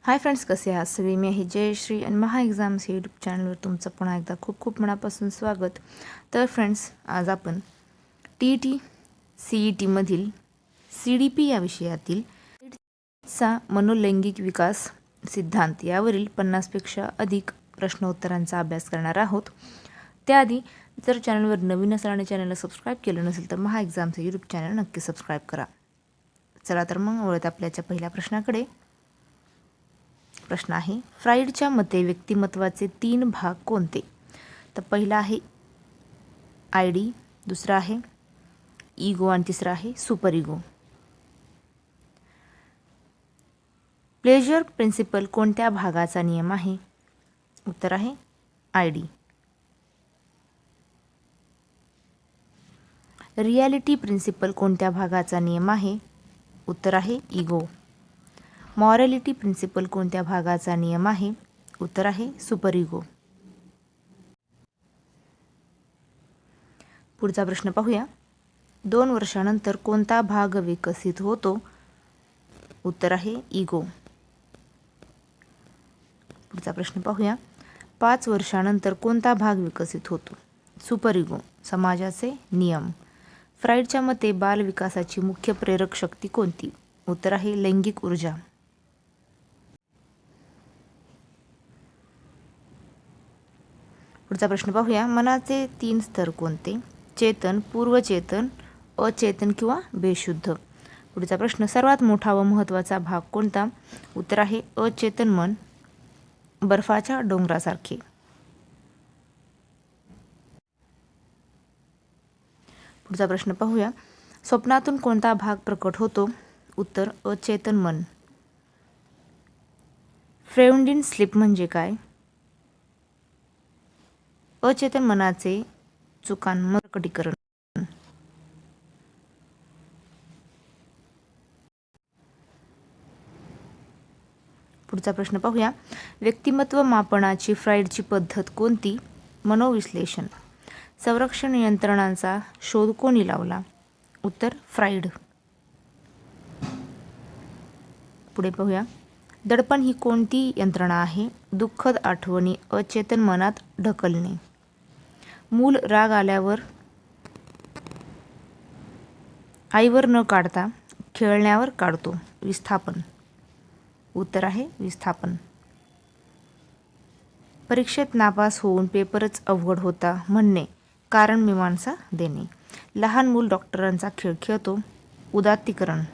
Hi friends, कसे आहात सगळे? मी आहे जयश्री आणि महा एक्झाम्स यूट्यूब चॅनलवर तुमचं पुन्हा एकदा खूप खूप मनापासून स्वागत. तर फ्रेंड्स, आज आपण TET CETमधील CDP या विषयातील चा मनोलैंगिक विकास सिद्धांत यावरील 50पेक्षा अधिक प्रश्नोत्तरांचा अभ्यास करणार आहोत. त्याआधी जर चॅनलवर नवीन असाल आणि चॅनलला सबस्क्राईब केलं नसेल तर महा एक्झामचं यूट्यूब चॅनल नक्की सबस्क्राईब करा. चला तर मग वळत आपल्याच्या पहिल्या प्रश्नाकडे. प्रश्न आहे, फ्राईडच्या मते व्यक्तिमत्वाचे 3 भाग कोणते? तर पहिला आहे ID, दुसरा आहे इगो आणि तिसरा आहे सुपर इगो. प्लेजर प्रिन्सिपल कोणत्या भागाचा नियम आहे? उत्तर आहे ID. रियालिटी प्रिन्सिपल कोणत्या भागाचा नियम आहे? उत्तर आहे इगो. मॉरॅलिटी प्रिन्सिपल कोणत्या भागाचा नियम आहे? उत्तर आहे सुपर इगो. पुढचा प्रश्न पाहूया. 2 वर्षानंतर कोणता भाग विकसित होतो? उत्तर आहे इगो. पुढचा प्रश्न पाहूया. 5 वर्षानंतर कोणता भाग विकसित होतो? Super ego. समाजाचे नियम. फ्राईडच्या मते बाल विकासाची मुख्य प्रेरक शक्ती कोणती? उत्तर आहे लैंगिक ऊर्जा. पुढचा प्रश्न पाहूया. मनाचे 3 स्तर कोणते? चेतन, पूर्वचेतन, अचेतन किंवा बेशुद्ध. पुढचा प्रश्न, सर्वात मोठा व महत्त्वाचा भाग कोणता? उत्तर आहे अचेतन मन, बर्फाच्या डोंगरासारखे. पुढचा प्रश्न पाहूया. स्वप्नातून कोणता भाग प्रकट होतो? उत्तर अचेतन मन. फ्रेउडिन स्लीप म्हणजे काय? अचेतन मनाचे चुकांवर प्रकटीकरण. पुढचा प्रश्न पाहूया. व्यक्तिमत्व मापनाची फ्राईडची पद्धत कोणती? मनोविश्लेषण. संरक्षण यंत्रणांचा शोध कोणी लावला? उत्तर फ्राईड. पुढे पाहूया. दडपण ही कोणती यंत्रणा आहे? दुःखद आठवणी अचेतन मनात ढकलणे. मूल राग आल्यावर आईवर न काढता खेळण्यावर काढतो. विस्थापन. उत्तर आहे विस्थापन. परीक्षेत नापास होऊन पेपरच अवघड होता म्हणणे. कारण मीमांसा देणे. लहान मूल डॉक्टरांचा खेळ खेळतो. उदात्तीकरण.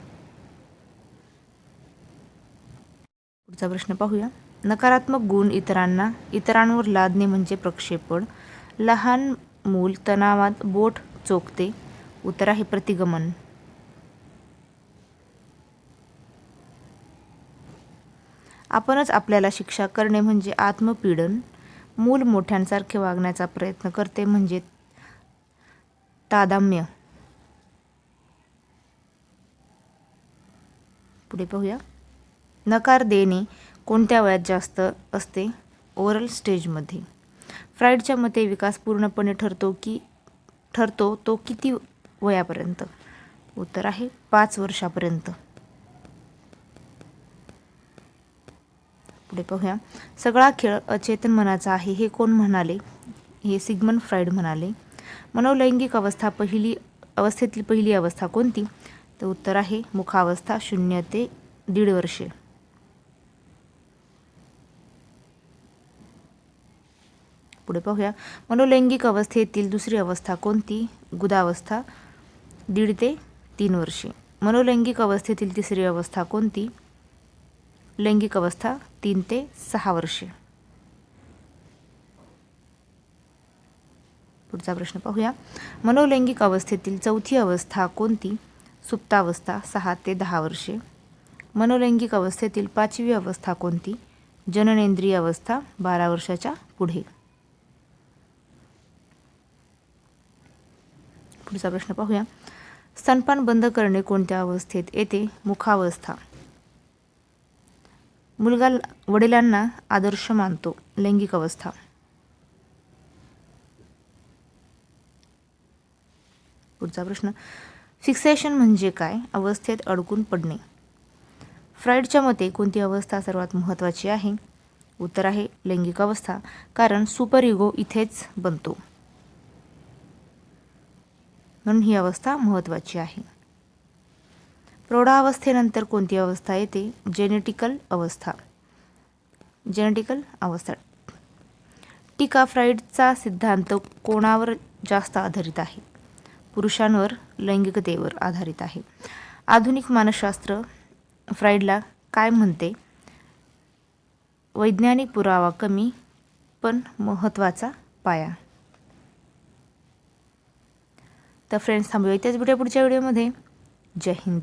पुढचा प्रश्न पाहूया. नकारात्मक गुण इतरांवर लादणे म्हणजे प्रक्षेपण. लहान मूल तणावात बोट चोखते. उत्तर आहे प्रतिगमन. आपणच आपल्याला शिक्षा करणे म्हणजे आत्मपीडन. मूल मोठ्यांसारखे वागण्याचा प्रयत्न करते म्हणजे तादाम्य. पुढे पाहूया. नकार देणे कोणत्या वयात जास्त असते? ओरल स्टेजमध्ये. फ्राईडच्या मते विकास पूर्णपणे ठरतो तो किती वयापर्यंत? उत्तर आहे 5 वर्षापर्यंत. पुढे पाहूया. सगळा खेळ अचेतन मनाचा आहे हे कोण म्हणाले? हे सिग्मंड फ्राईड म्हणाले. मनोलैंगिक अवस्थेतील पहिली अवस्था कोणती? तर उत्तर आहे मुखावस्था, 0 ते 1.5 वर्षे. पुढे पाहूया. मनोलैंगिक अवस्थेतील दुसरी अवस्था कोणती? गुदावस्था, 1.5 ते 3 वर्षे. मनोलैंगिक अवस्थेतील तिसरी अवस्था कोणती? लैंगिक अवस्था, 3 ते 6 वर्षे. पुढचा प्रश्न पाहूया. मनोलैंगिक अवस्थेतील चौथी अवस्था कोणती? सुप्तावस्था, 6 ते 10 वर्षे. मनोलैंगिक अवस्थेतील 5वी अवस्था कोणती? जननेंद्रिय अवस्था, 12 वर्षाच्या पुढे. पुढचा प्रश्न पाहूया. स्तनपान बंद करणे कोणत्या अवस्थेत येते? मुखावस्था. मुलगा वडिलांना आदर्श मानतो. लैंगिक अवस्था. पुढचा प्रश्न, फिक्सेशन म्हणजे काय? अवस्थेत अडकून पडणे. फ्राईडच्या मते कोणती अवस्था सर्वात महत्त्वाची आहे? उत्तर आहे लैंगिक अवस्था, कारण सुपर इगो इथेच बनतो, म्हणून ही अवस्था महत्त्वाची आहे. प्रौढावस्थेनंतर कोणती अवस्था येते? जेनेटिकल अवस्था. जेनेटिकल अवस्था. टीका फ्राईडचा सिद्धांत कोणावर जास्त आधारित आहे? पुरुषांवर, लैंगिकतेवर आधारित आहे. आधुनिक मानसशास्त्र फ्राईडला काय म्हणते? वैज्ञानिक पुरावा कमी पण महत्त्वाचा पाया. तर फ्रेंड्स, थांबूया इथेच, भेटूया पुढच्या व्हिडिओमध्ये. जय हिंद.